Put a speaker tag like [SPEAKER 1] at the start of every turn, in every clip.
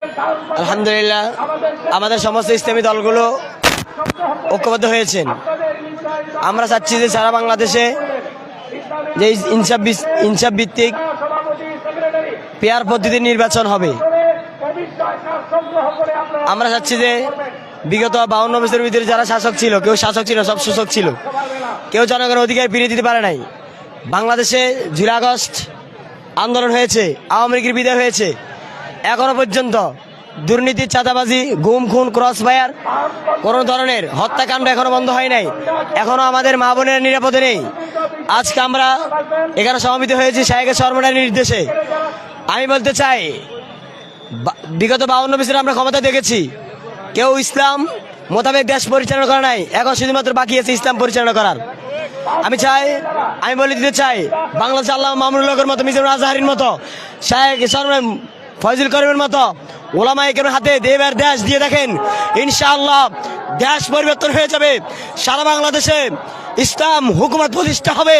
[SPEAKER 1] আলহামদুলিল্লাহ, আমাদের সমস্ত ইসলামী দলগুলো ঐক্যবদ্ধ হয়েছেন। আমরা চাচ্ছি যে সারা বাংলাদেশে যে ইনসাফ ভিত্তিক পেয়ার পদ্ধতির নির্বাচন হবে। আমরা চাচ্ছি যে বিগত 52 বছরের ভিতরে যারা শাসক ছিল, কেউ শাসক ছিল, সব শোষক ছিল, কেউ জনগণের অধিকার ফিরিয়ে দিতে পারে নাই। বাংলাদেশে জুলাই আগস্ট আন্দোলন হয়েছে, আওয়ামী লীগের বিদায় হয়েছে, এখনো পর্যন্ত দুর্নীতি, চাঁদাবাজি, গুম খুন, ক্রস ফায়ার, কোনো ধরনের হত্যাকাণ্ড এখনো বন্ধ হয় নাই। এখনো আমাদের মা বোনের নিরাপদে নেই। আজকে আমরা এখানে সমাবেত হয়েছি শাহেখের সরমনের নির্দেশে। আমি বলতে চাই, বিগত 52 বছরে আমরা ক্ষমতা দেখেছি, কেউ ইসলাম মোতাবেক দেশ পরিচালনা করে নাই। এখন শুধুমাত্র বাকি আছে ইসলাম পরিচালনা করার। আমি বলে দিতে চাই, বাংলাদেশ আল্লাহ মামুনুল হকের মতো, মিজানুর আজহারির মতো, শাহেখ সরমন ফয়জুল করিমের মতো ওলামায়ে কেরামের হাতে দেবের দেশ দিয়ে দেখেন, ইনশাআল্লাহ দেশ পরিবর্তন হয়ে যাবে। সারা বাংলাদেশে ইসলাম হুকুমত প্রতিষ্ঠা হবে।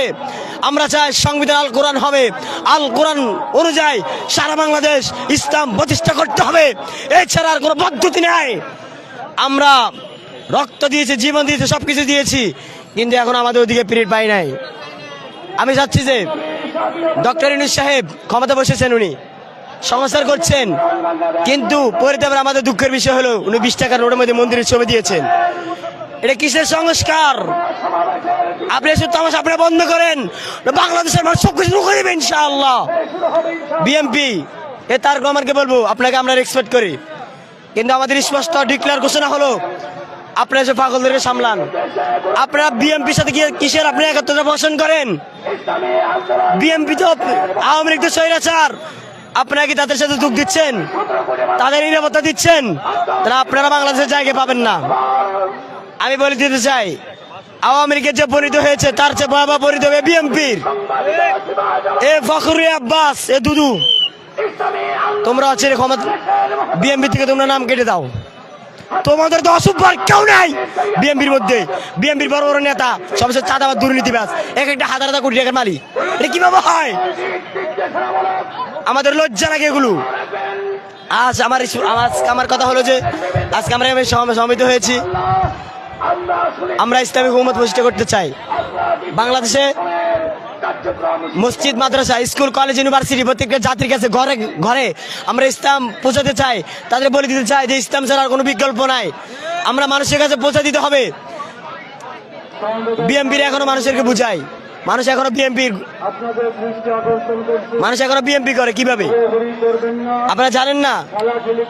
[SPEAKER 1] আমরা চাই সংবিধান আল কোরআন হবে, আল কোরআন অনুযায়ী সারা বাংলাদেশ ইসলাম প্রতিষ্ঠা করতে হবে। এছাড়া আর কোনো পদ্ধতি নেই। আমরা রক্ত দিয়েছি, জীবন দিয়েছি, সবকিছু দিয়েছি, কিন্তু এখন আমাদের ওদিকে পিরিয়ড পাই নাই। আমি চাচ্ছি যে ডক্টর ইউনূস সাহেব ক্ষমতা বসেছেন, উনি সংস্কার করছেন, কিন্তু পরিতাপের আমাদের দুঃখের বিষয় হলো উনি 20 টাকার নোটের মধ্যে মন্দিরের ছবি দিয়েছেন। এটা কিসের সংস্কার? আপনি এসব তামাশা আপনারা বন্ধ করেন, বাংলাদেশের মানুষ সবকিছু রুখে দেবে ইনশাআল্লাহ। বিএনপি তারেক রহমানকে বলবো, আপনাকে আমরা রেসপেক্ট করি, কিন্তু আমাদের স্পষ্ট ডিক্লেয়ার ঘোষণা হলো আপনারা যে পাগলদেরকে সামলান। আপনারা বিএনপির সাথে কিসের আপনি একাত্মতা পোষণ করেন? বিএনপি তো আওয়ামী লীগ তো স্বৈরাচার। আপনারা কি তাদের সাথে যোগ দিচ্ছেন, তাদের নিরাপত্তা দিচ্ছেন? তাহলে আপনারা বাংলাদেশের জায়গা পাবেন না। আমি বলে দিতে চাই, আওয়ামী লীগের যে পরিণত হয়েছে তার চেয়ে ভয়াবহ পরিণত হবে বিএনপির। এ ফখরুল আব্বাস, এ দুদু, তোমরা আছে ক্ষমতা, বিএনপি থেকে তোমরা নাম কেটে দাও। তোমাদের তো অসুবিধার কেউ নাই বিএনপির মধ্যে। বিএনপির বড় বড় নেতা সবচেয়ে চাঁদাবাজ, দুর্নীতিবাজ, এক একটা হাজার হাজার কোটি টাকার মালিক। এটা কিভাবে হয়? আমাদের লজ্জা লাগে এগুলো। আজ আমার কথা হলো যে আজকে আমরা সমিত হয়েছি, আমরা ইসলামী হুকুমত প্রতিষ্ঠা করতে চাই। বাংলাদেশে মসজিদ, মাদ্রাসা, স্কুল, কলেজ, ইউনিভার্সিটি, প্রত্যেকটা জাতির কাছে ঘরে ঘরে আমরা ইসলাম পৌঁছাতে চাই। তাদের বলে দিতে চাই যে ইসলাম ছাড়া আর কোনো বিকল্প নাই। আমরা মানুষের কাছে পৌঁছে দিতে হবে। বিএনপির এখনো মানুষেরকে বুঝাই, মানুষ এখনো বিএনপি করে কিভাবে, আপনারা জানেন না?